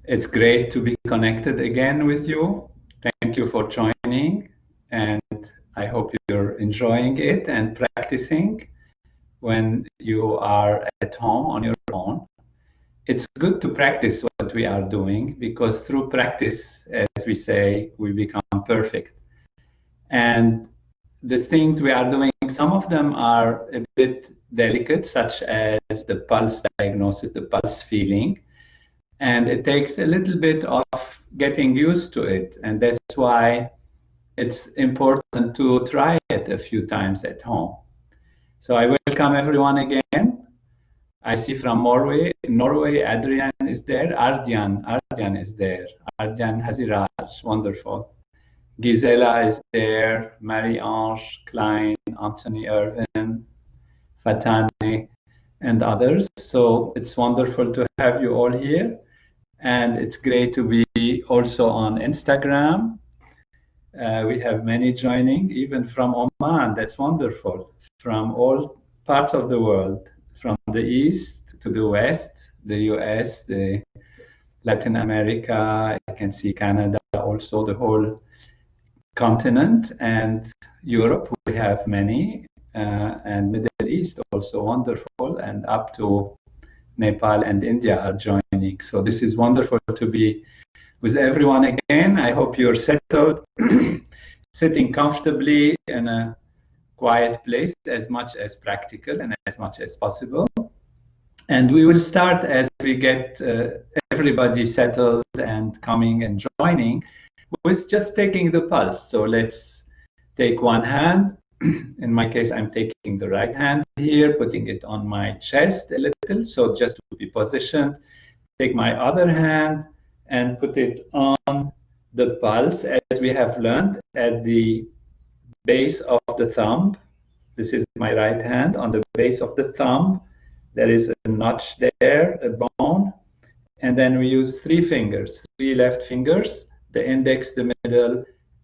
It's great to be connected again with you. Thank you for joining, and I hope you're enjoying it and practicing when you are at home on your own. It's good to practice what we are doing, because through practice, as we say, we become perfect. And the things we are doing, some of them are a bit delicate, such as the pulse diagnosis, the pulse feeling. And it takes a little bit of getting used to it. And that's why it's important to try it a few times at home. So I welcome everyone again. I see from Norway, Adrian is there. Ardian is there. Ardian Haziraj, wonderful. Gisela is there. Marie-Ange, Klein, Anthony Irvin, Fatane, and others. So it's wonderful to have you all here. And it's great to be also on Instagram. We have many joining, even from Oman. That's wonderful. From all parts of the world, from the east to the west, the US, the Latin America, I can see Canada, also the whole continent, and Europe, we have many, and Middle East also wonderful, and up to Nepal and India are joining. So this is wonderful to be with everyone again. I hope you're settled, sitting comfortably in a quiet place as much as practical and as much as possible. And we will start as we get everybody settled and coming and joining with just taking the pulse. So let's take one hand. In my case, I'm taking the right hand here, putting it on my chest a little, so just to be positioned. Take my other hand and put it on the pulse, as we have learned, at the base of the thumb. This is my right hand. On the base of the thumb, there is a notch there, a bone. And then we use three fingers, three left fingers, the index, the middle,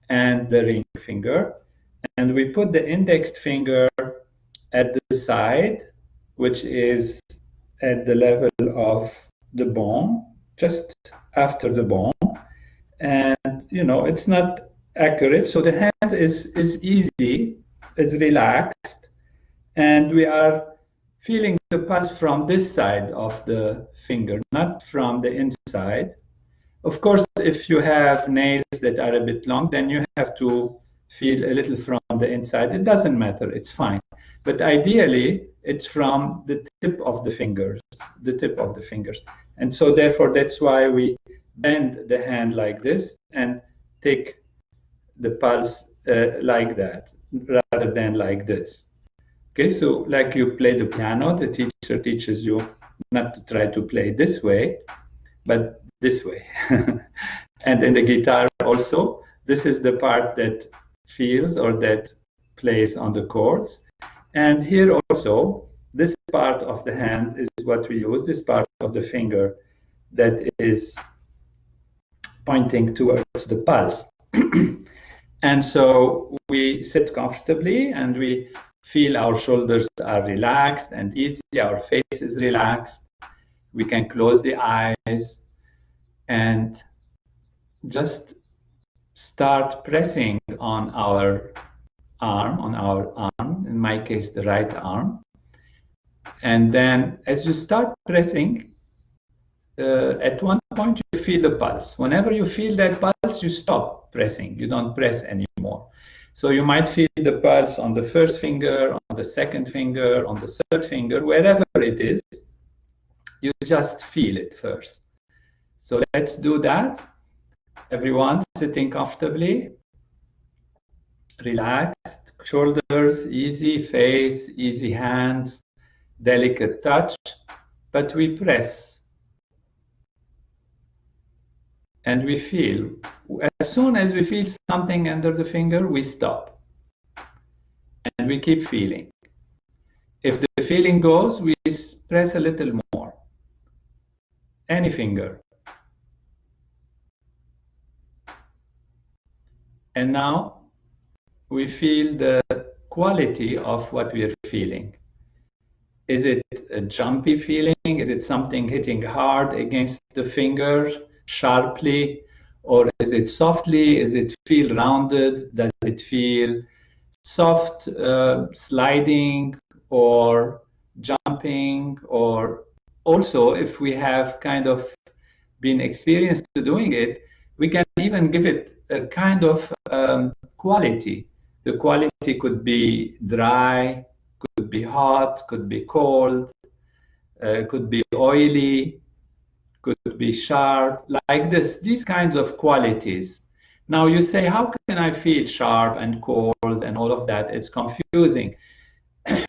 and the ring finger. And we put the index finger at the side, which is at the level of the bone, just after the bone. And, you know, it's not accurate. So the hand is easy, is relaxed. And we are feeling the pulse from this side of the finger, not from the inside. Of course, if you have nails that are a bit long, then you have to feel a little from the inside. It doesn't matter, it's fine. But ideally, it's from the tip of the fingers, And so therefore, that's why we bend the hand like this and take the pulse like that, rather than like this. Okay, so like you play the piano, the teacher teaches you not to try to play this way, but this way. And in the guitar also, this is the part that feels or that plays on the chords. And here also, this part of the hand is what we use, this part of the finger that is pointing towards the pulse. And so we sit comfortably and we feel our shoulders are relaxed and easy, our face is relaxed. We can close the eyes and just start pressing on our arm, in my case, the right arm. And then as you start pressing, at one point you feel the pulse. Whenever you feel that pulse, you stop pressing. You don't press anymore. So you might feel the pulse on the first finger, on the second finger, on the third finger, wherever it is. You just feel it first. So let's do that. Everyone sitting comfortably, relaxed, shoulders easy, face easy, hands, delicate touch, but we press. And we feel. As soon as we feel something under the finger, we stop. And we keep feeling. If the feeling goes, we press a little more. Any finger. And now we feel the quality of what we are feeling. Is it a jumpy feeling? Is it something hitting hard against the finger sharply, or is it softly? Is it feel rounded? Does it feel soft, sliding, or jumping? Or also, if we have kind of been experienced to doing it, we can even give it a kind of quality. The quality could be dry, could be hot, could be cold, could be oily, could be sharp, like this, these kinds of qualities. Now you say, how can I feel sharp and cold and all of that? It's confusing.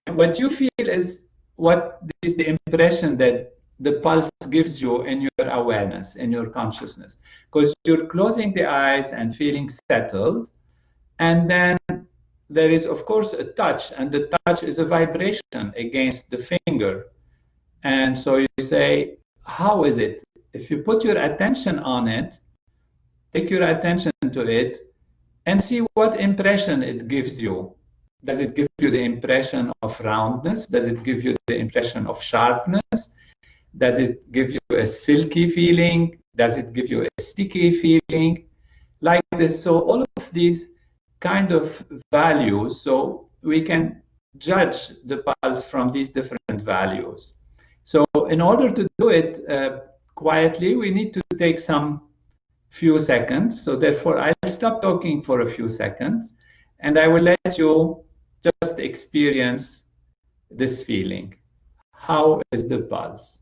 What you feel is what is the impression that the pulse gives you in your awareness, in your consciousness, because you're closing the eyes and feeling settled. And then there is, of course, a touch, and the touch is a vibration against the finger. And so you say, how is it? If you put your attention on it, take your attention to it, and see what impression it gives you. Does it give you the impression of roundness? Does it give you the impression of sharpness? Does it give you a silky feeling? Does it give you a sticky feeling? Like this. So all of these kind of values, so we can judge the pulse from these different values. So in order to do it quietly, we need to take some few seconds. So therefore, I'll stop talking for a few seconds, and I will let you just experience this feeling. How is the pulse?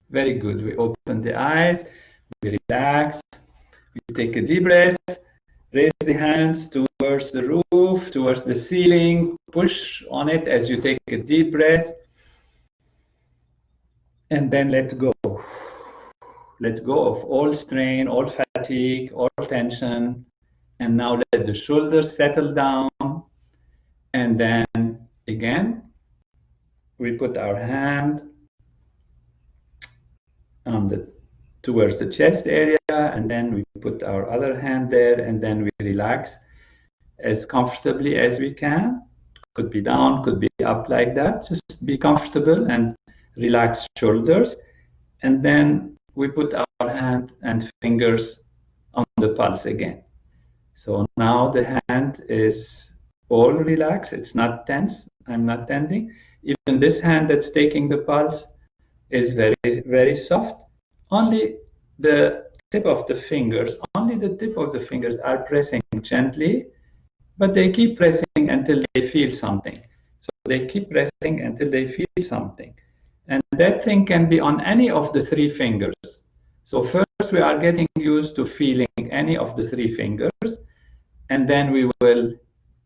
Very good. We open the eyes, we relax, we take a deep breath, raise the hands towards the roof, towards the ceiling, push on it as you take a deep breath, and then let go. Let go of all strain, all fatigue, all tension, and now let the shoulders settle down. And then again, we put our hand on towards the chest area, and then we put our other hand there, and then we relax as comfortably as we can. Could be down, could be up, like that. Just be comfortable and relax shoulders. And then we put our hand and fingers on the pulse again. So now the hand is all relaxed. It's not tense. I'm not tensing. Even this hand that's taking the pulse is very, very soft. Only the tip of the fingers, are pressing gently, but they keep pressing until they feel something. So they keep pressing until they feel something. And that thing can be on any of the three fingers. So first we are getting used to feeling any of the three fingers, and then we will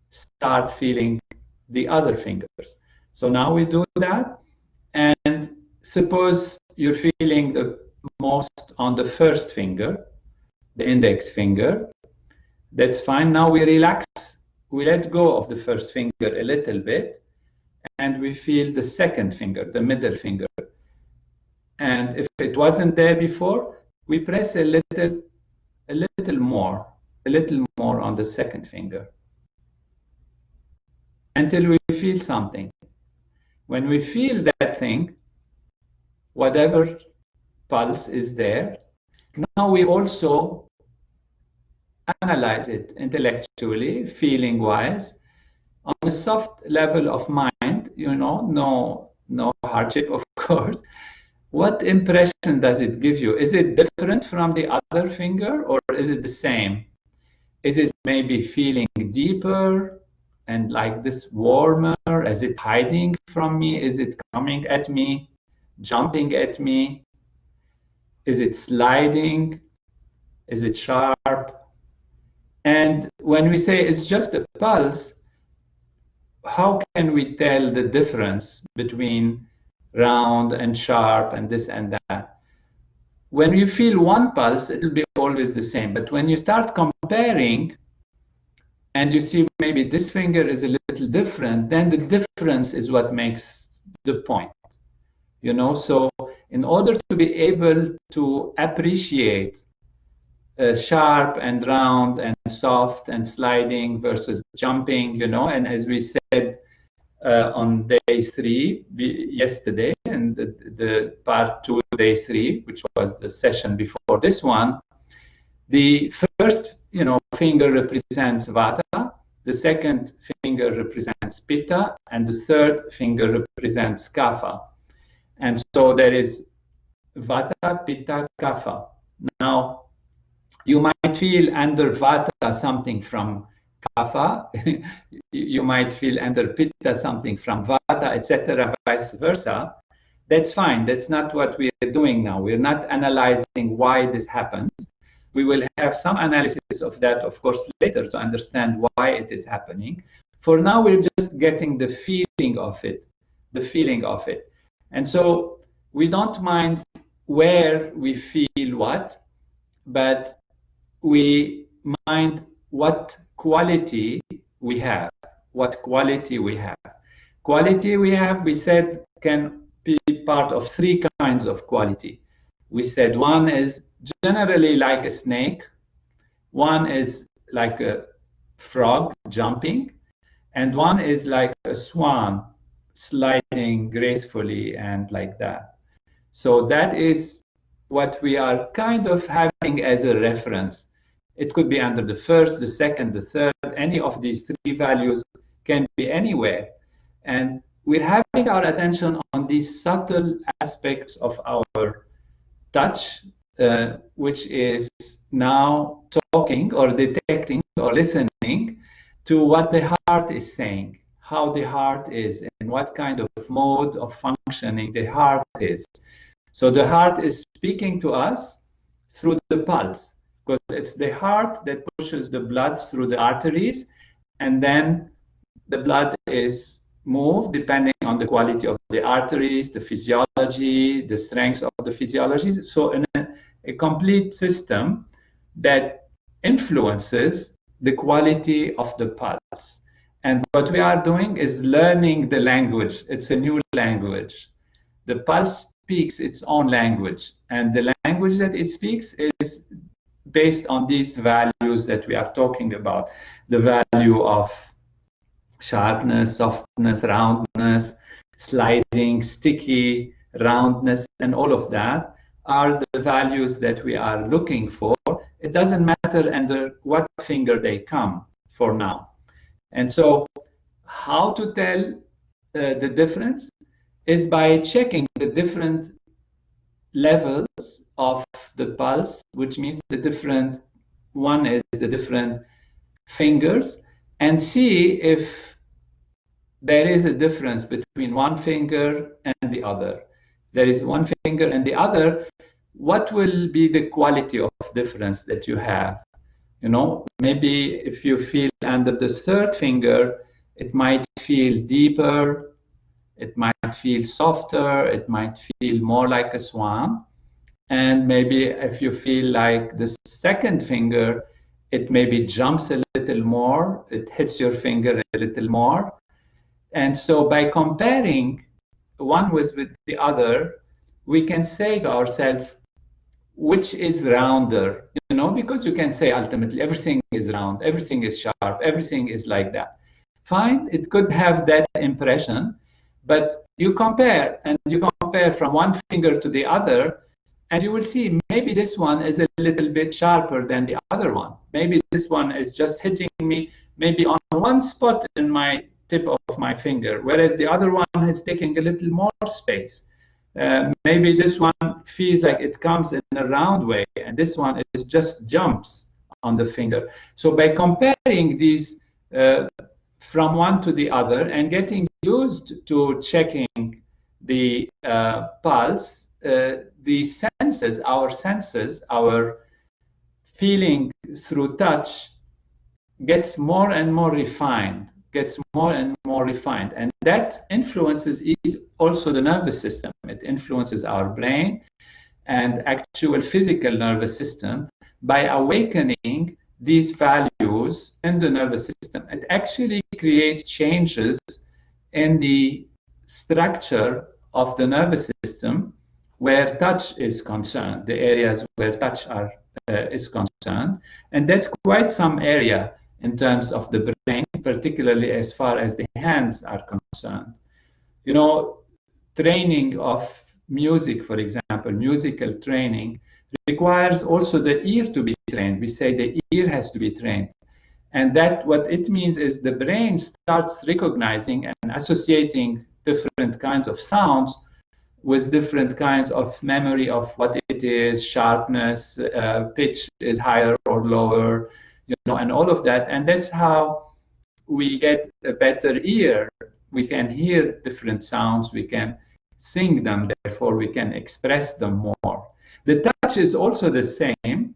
start feeling the other fingers. So now we do that, and suppose you're feeling the most on the first finger, the index finger. That's fine. Now we relax. We let go of the first finger a little bit, and we feel the second finger, the middle finger. And if it wasn't there before, we press a little more on the second finger until we feel something. When we feel that thing, whatever pulse is there, now we also analyze it intellectually, feeling-wise, on a soft level of mind, no hardship, of course. What impression does it give you? Is it different from the other finger, or is it the same? Is it maybe feeling deeper and like this warmer? Is it hiding from me? Is it coming at me? jumping at me? Is it sliding? Is it sharp? And when we say it's just a pulse, how can we tell the difference between round and sharp and this and that? When you feel one pulse, it will be always the same. But when you start comparing and you see maybe this finger is a little different, then the difference is what makes the point. You know, so in order to be able to appreciate sharp and round and soft and sliding versus jumping, you know, and as we said on day 3 yesterday, and the part 2, day 3, which was the session before this one, the first, you know, finger represents Vata, the second finger represents Pitta, and the third finger represents Kapha. And so there is Vata, Pitta, Kapha. Now, you might feel under Vata something from Kapha, you might feel under Pitta something from Vata, etc., vice versa. That's fine. That's not what we are doing now. We're not analyzing why this happens. We will have some analysis of that, of course, later to understand why it is happening. For now, we're just getting the feeling of it, And so we don't mind where we feel what, but we mind what quality we have. Quality we have, we said, can be part of 3 kinds of quality. We said one is generally like a snake, one is like a frog jumping, and one is like a swan sliding gracefully and like that. So that is what we are kind of having as a reference. It could be under the first, the second, the third. Any of these 3 values can be anywhere. And we're having our attention on these subtle aspects of our touch, which is now talking or detecting or listening to what the heart is saying, how the heart is, and what kind of mode of functioning the heart is. So the heart is speaking to us through the pulse, because it's the heart that pushes the blood through the arteries, and then the blood is moved depending on the quality of the arteries, the physiology, the strength of the physiology. So in a complete system that influences the quality of the pulse. And what we are doing is learning the language. It's a new language. The pulse speaks its own language, and the language that it speaks is based on these values that we are talking about. The value of sharpness, softness, roundness, sliding, sticky, roundness, and all of that are the values that we are looking for. It doesn't matter under what finger they come for now. And so how to tell the difference is by checking the different levels of the pulse, which means the different fingers, and see if there is a difference between one finger and the other. There is one finger and the other. What will be the quality of difference that you have? You know, maybe if you feel under the third finger, it might feel deeper, it might feel softer, it might feel more like a swan. And maybe if you feel like the second finger, it maybe jumps a little more, it hits your finger a little more. And so by comparing one with the other, we can say to ourselves, which is rounder, you know, because you can say ultimately everything is round, everything is sharp, everything is like that. Fine, it could have that impression, but you compare, and you compare from one finger to the other, and you will see maybe this one is a little bit sharper than the other one. Maybe this one is just hitting me maybe on one spot in my tip of my finger, whereas the other one is taking a little more space. Maybe this one feels like it comes in a round way, and this one is just jumps on the finger. So by comparing these from one to the other and getting used to checking the pulse, the senses, our feeling through touch gets more and more refined, and that influences also the nervous system. It influences our brain and actual physical nervous system by awakening these values in the nervous system. It actually creates changes in the structure of the nervous system where touch is concerned, the areas where touch is concerned. And that's quite some area in terms of the brain, particularly as far as the hands are concerned. You know, training of music, for example, musical training requires also the ear to be trained. We say the ear has to be trained. And that what it means is the brain starts recognizing and associating different kinds of sounds with different kinds of memory of what it is, sharpness, pitch is higher or lower, and all of that. And that's how we get a better ear. We can hear different sounds, we can sing them, therefore we can express them more. The touch is also the same.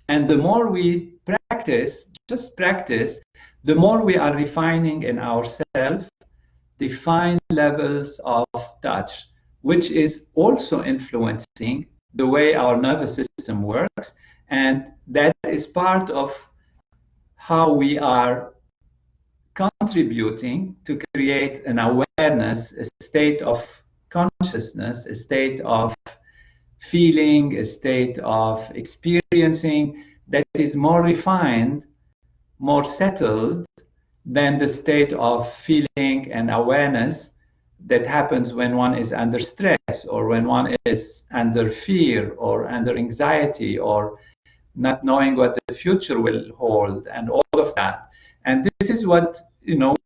And the more we practice, the more we are refining in ourselves the fine levels of touch, which is also influencing the way our nervous system works. And that is part of how we are contributing to create an awareness, a state of consciousness, a state of feeling, a state of experiencing that is more refined, more settled than the state of feeling and awareness that happens when one is under stress, or when one is under fear or under anxiety, or not knowing what the future will hold, and all of that. And this is what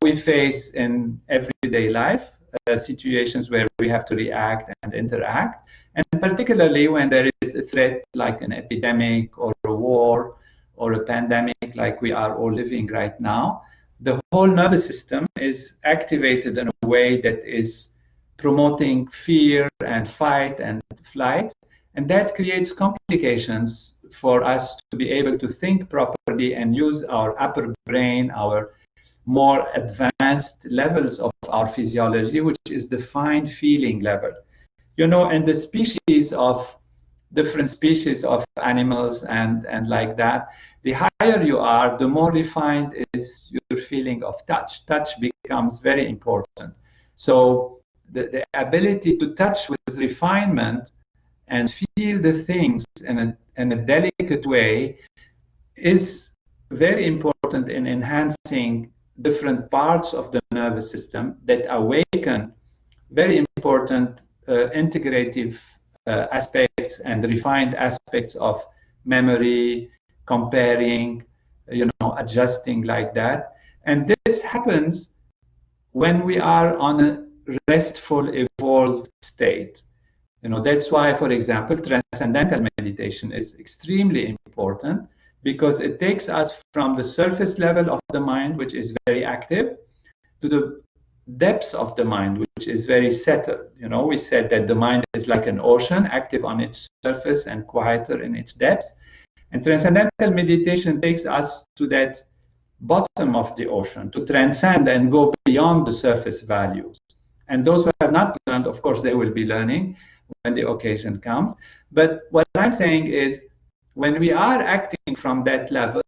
we face in everyday life, situations where we have to react and interact, and particularly when there is a threat like an epidemic or a war or a pandemic like we are all living right now. The whole nervous system is activated in a way that is promoting fear and fight and flight, and that creates complications for us to be able to think properly and use our upper brain, our more advanced levels of our physiology, which is the fine feeling level. And the different species of animals and like that, the higher you are, the more refined is your feeling of touch. Touch becomes very important. So the ability to touch with refinement and feel the things in a delicate way is very important in enhancing different parts of the nervous system that awaken very important integrative aspects and refined aspects of memory, comparing, adjusting like that. And this happens when we are on a restful, evolved state. That's why, for example, transcendental meditation is extremely important, because it takes us from the surface level of the mind, which is very active, to the depths of the mind, which is very settled. We said that the mind is like an ocean, active on its surface and quieter in its depths. And transcendental meditation takes us to that bottom of the ocean, to transcend and go beyond the surface values. And those who have not learned, of course, they will be learning when the occasion comes. But what I'm saying is, when we are acting from that level,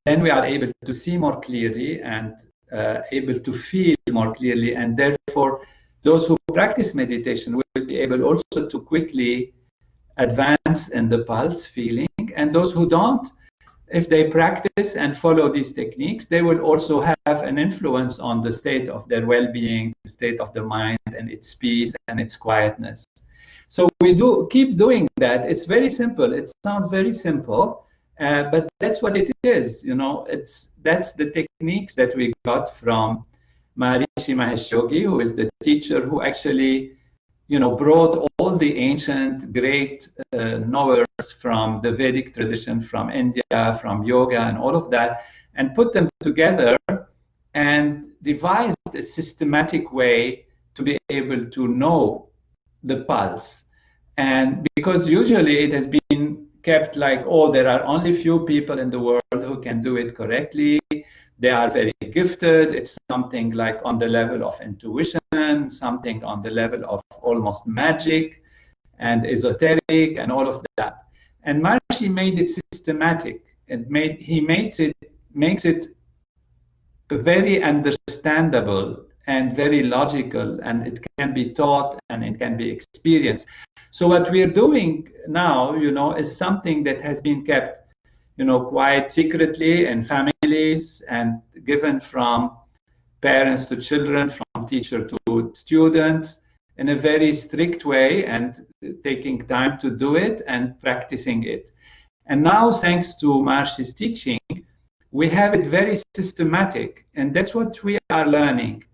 then we are able to see more clearly and able to feel more clearly. And therefore, those who practice meditation will be able also to quickly advance in the pulse feeling. And those who don't, if they practice and follow these techniques, they will also have an influence on the state of their well-being, the state of the mind and its peace and its quietness. So we keep doing that. It's very simple. It sounds very simple, but that's what it is. That's the techniques that we got from Maharishi Mahesh Yogi, who is the teacher who actually brought all the ancient great knowers from the Vedic tradition, from India, from yoga and all of that, and put them together and devised a systematic way to be able to know the pulse. And because usually it has been kept like, oh, there are only few people in the world who can do it correctly. They are very gifted. It's something like on the level of intuition, something on the level of almost magic and esoteric and all of that. And Maharishi made it systematic. He makes it very understandable and very logical, and it can be taught and it can be experienced. So what we're doing now, is something that has been kept, quite secretly in families and given from parents to children, from teacher to students, in a very strict way, and taking time to do it and practicing it. And now, thanks to Maharishi's teaching, we have it very systematic, and that's what we are learning.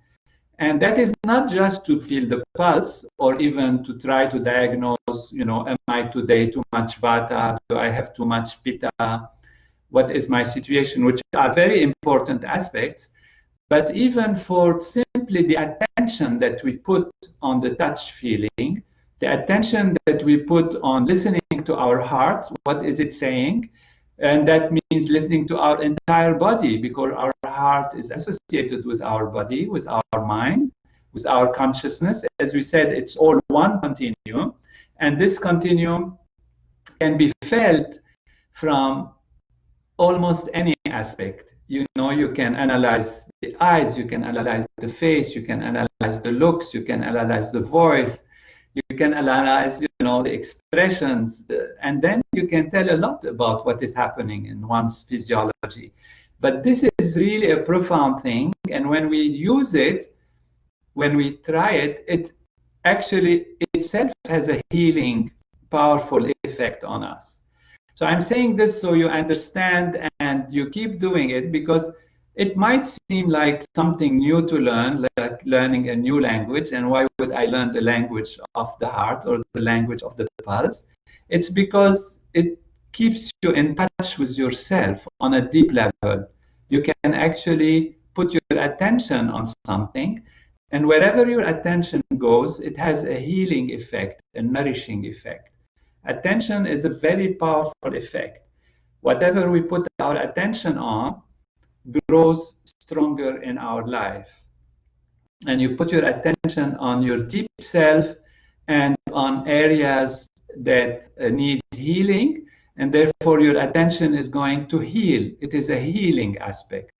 And that is not just to feel the pulse or even to try to diagnose, am I today too much vata? Do I have too much pitta? What is my situation? Which are very important aspects. But even for simply the attention that we put on the touch feeling, the attention that we put on listening to our heart, what is it saying? And that means listening to our entire body, because our heart is associated with our body, with our mind, with our consciousness. As we said, it's all one continuum. And this continuum can be felt from almost any aspect. You can analyze the eyes, you can analyze the face, you can analyze the looks, you can analyze the voice, you can analyze, the expressions, and then you can tell a lot about what is happening in one's physiology. But this is really a profound thing, and when we use it, when we try it, it actually itself has a healing, powerful effect on us. So I'm saying this so you understand and you keep doing it, because it might seem like something new to learn, like learning a new language. And why would I learn the language of the heart or the language of the pulse? It's because it keeps you in touch with yourself on a deep level. You can actually put your attention on something, and wherever your attention goes, it has a healing effect, a nourishing effect. Attention is a very powerful effect. Whatever we put our attention on grows stronger in our life. And you put your attention on your deep self and on areas that need healing, and therefore your attention is going to heal. It is a healing aspect.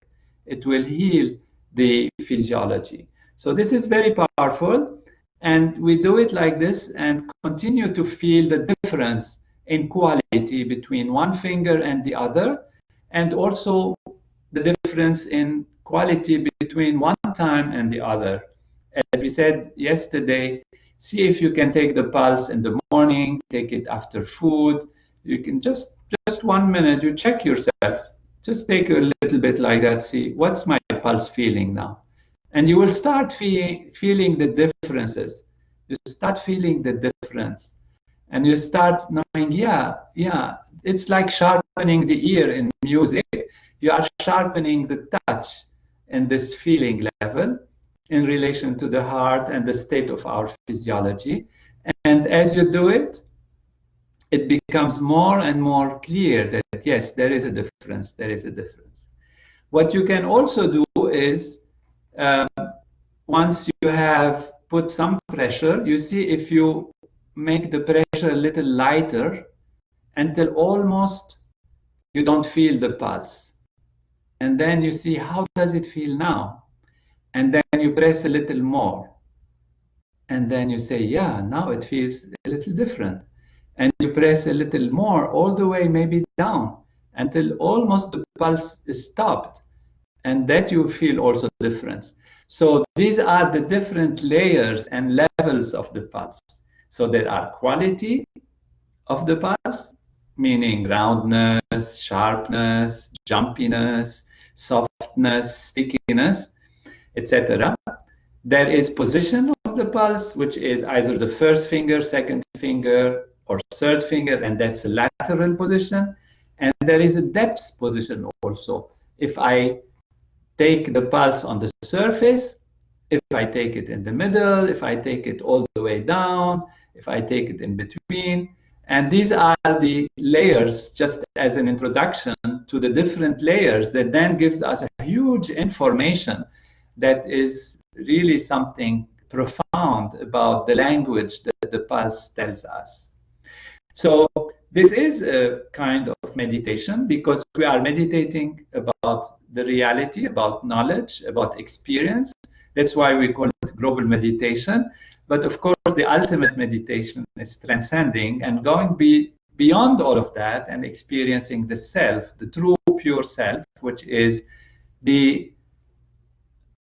It will heal the physiology. So this is very powerful, and we do it like this and continue to feel the difference in quality between one finger and the other, and also the difference in quality between one time and the other. As we said yesterday, see if you can take the pulse in the morning, take it after food. You can just 1 minute, you check yourself. Just take a little bit like that, see what's my pulse feeling now. And you will start feeling the differences. You start feeling the difference. And you start knowing, yeah, it's like sharpening the ear in music. You are sharpening the touch in this feeling level in relation to the heart and the state of our physiology. And as you do it, it becomes more and more clear that, yes, there is a difference, there is a difference. What you can also do is, once you have put some pressure, you see if you make the pressure a little lighter until almost you don't feel the pulse. And then you see, how does it feel now? And then you press a little more. And then you say, yeah, now it feels a little different. And you press a little more, all the way maybe down, until almost the pulse is stopped. And that you feel also difference. So these are the different layers and levels of the pulse. So there are quality of the pulse, meaning roundness, sharpness, jumpiness, softness, stickiness, etc. There is position of the pulse, which is either the first finger, second finger, or third finger, and that's a lateral position. And there is a depth position also. If I take the pulse on the surface, if I take it in the middle, if I take it all the way down, if I take it in between. And these are the layers, just as an introduction to the different layers that then gives us a huge information that is really something profound about the language that the pulse tells us. So this is a kind of meditation because we are meditating about the reality, about knowledge, about experience. That's why we call it global meditation. But of course, the ultimate meditation is transcending and going beyond all of that and experiencing the self, the true pure self, which is the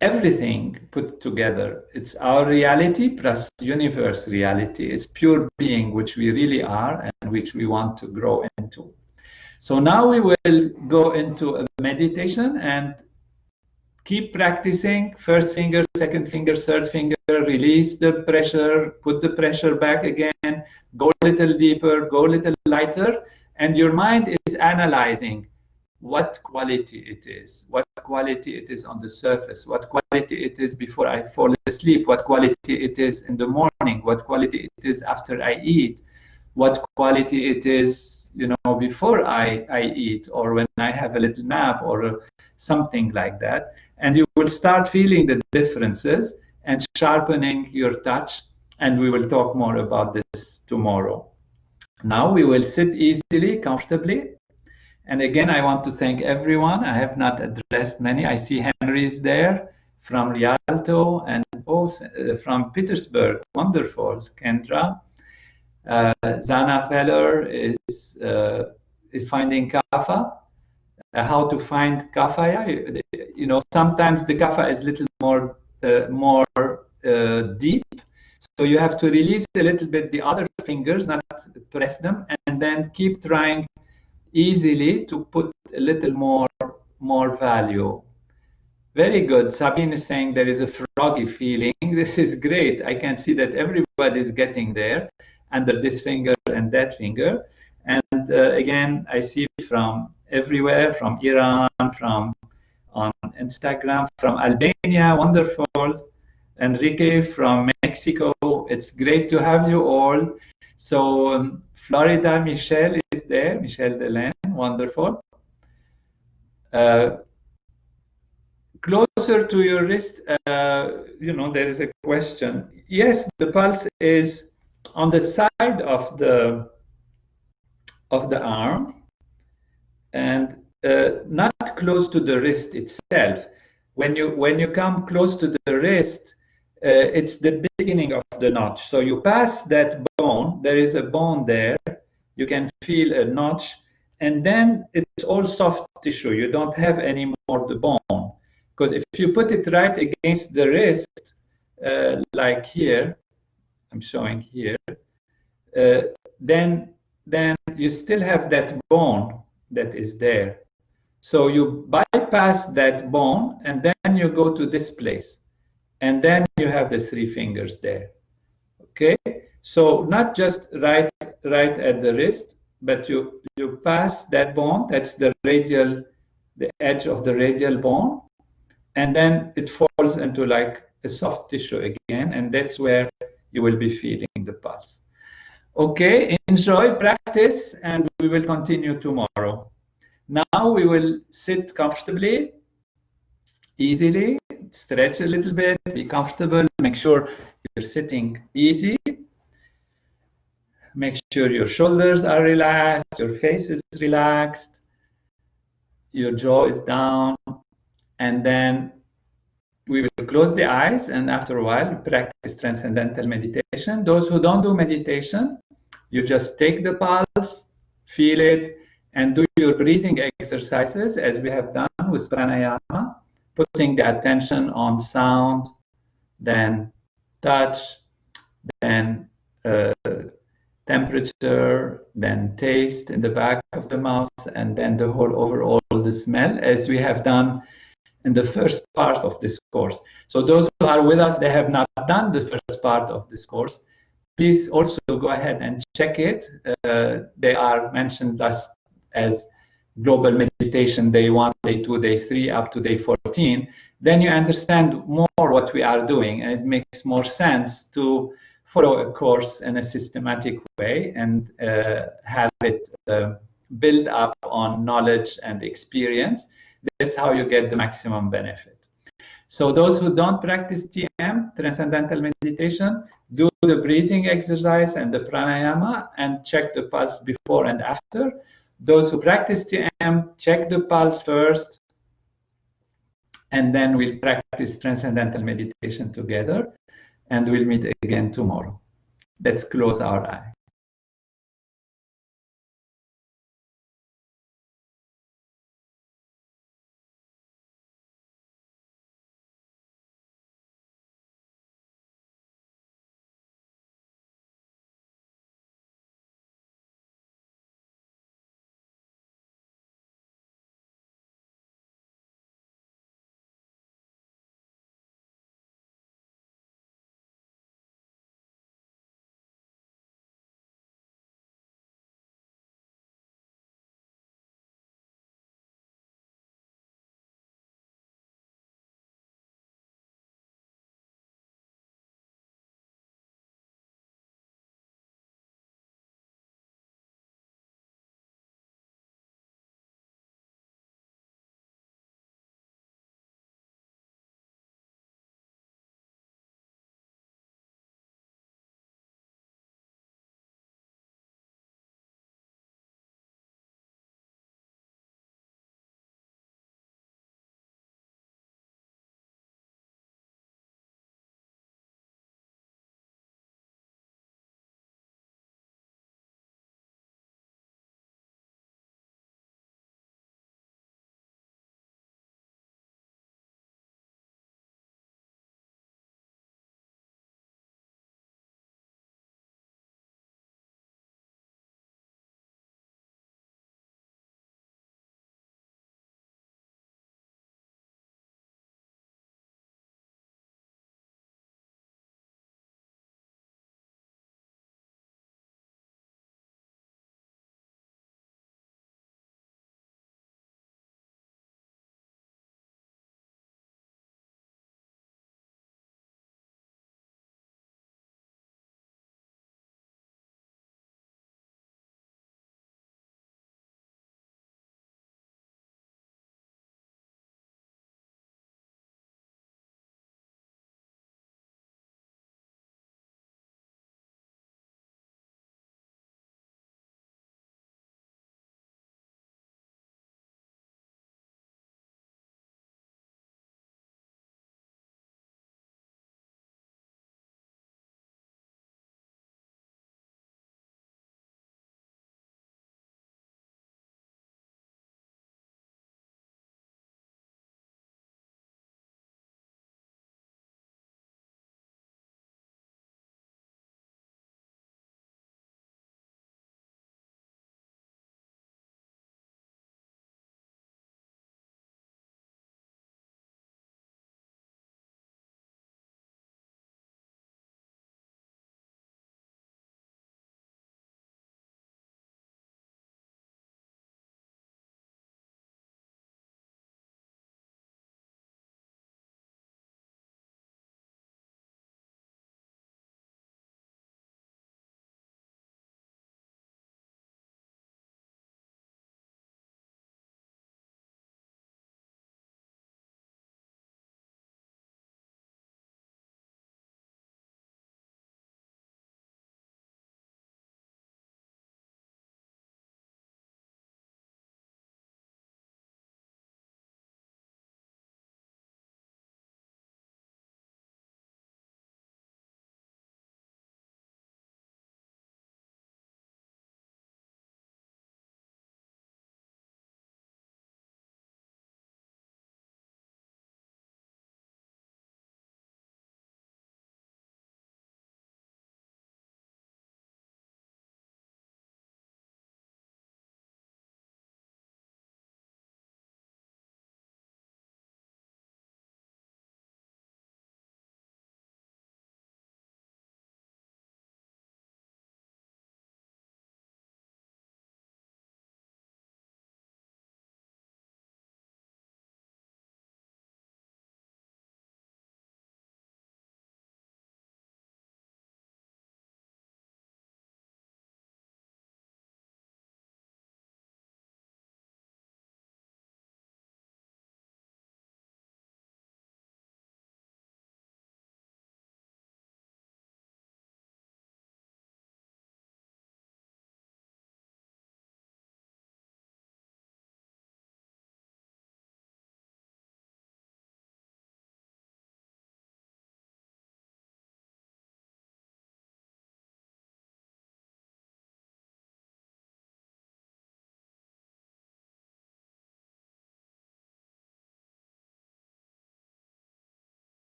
everything put together. It's our reality plus universe reality. It's pure being, which we really are and which we want to grow into. So now we will go into a meditation and keep practicing. First finger, second finger, third finger, release the pressure, put the pressure back again, go a little deeper, go a little lighter, and your mind is analyzing what quality it is, what quality it is on the surface, what quality it is before I fall asleep, what quality it is in the morning, what quality it is after I eat, what quality it is, before I eat, or when I have a little nap or something like that. And you will start feeling the differences and sharpening your touch. And we will talk more about this tomorrow. Now we will sit easily, comfortably. And again, I want to thank everyone. I have not addressed many. I see Henry is there from Rialto and also from Petersburg. Wonderful. Kendra. Zana Feller is finding kapha. How to find kapha? Sometimes the kapha is a little more deep. So you have to release a little bit the other fingers, not press them, and then keep trying easily to put a little more value. Very good. Sabine is saying there is a froggy feeling. This is great. I can see that everybody is getting there under this finger and that finger. And again, I see from everywhere, from Iran, from on Instagram, from Albania, wonderful. Enrique from Mexico. It's great to have you all. So Florida, Michelle is there, Michelle Delaine, wonderful. Closer to your wrist, there is a question. Yes, the pulse is on the side of the arm and not close to the wrist itself. When you come close to the wrist, it's the beginning of the notch. So you pass that bone, there is a bone there, you can feel a notch, and then it's all soft tissue. You don't have any more the bone. Because if you put it right against the wrist, like here, I'm showing here, then you still have that bone that is there. So you bypass that bone, and then you go to this place. And then you have the three fingers there. Okay? So not just right at the wrist, but you pass that bone, that's the edge of the radial bone, and then it falls into like a soft tissue again, and that's where you will be feeling the pulse. Okay, enjoy, practice, and we will continue tomorrow. Now we will sit comfortably, easily, stretch a little bit, be comfortable, make sure you're sitting easy. Make sure your shoulders are relaxed, your face is relaxed, your jaw is down, and then we will close the eyes, and after a while, practice transcendental meditation. Those who don't do meditation, you just take the pulse, feel it, and do your breathing exercises as we have done with pranayama, putting the attention on sound, then touch, then temperature, then taste in the back of the mouth, and then the whole overall the smell, as we have done in the first part of this course. So those who are with us, they have not done the first part of this course, please also go ahead and check it. They are mentioned as global meditation day 1, day 2, day 3, up to day 14. then you understand more what we are doing, and it makes more sense to follow a course in a systematic way and have it build up on knowledge and experience. That's how you get the maximum benefit. So those who don't practice TM, Transcendental Meditation, do the breathing exercise and the pranayama and check the pulse before and after. Those who practice TM, check the pulse first, and then we'll practice Transcendental Meditation together, and we'll meet again tomorrow. Let's close our eyes.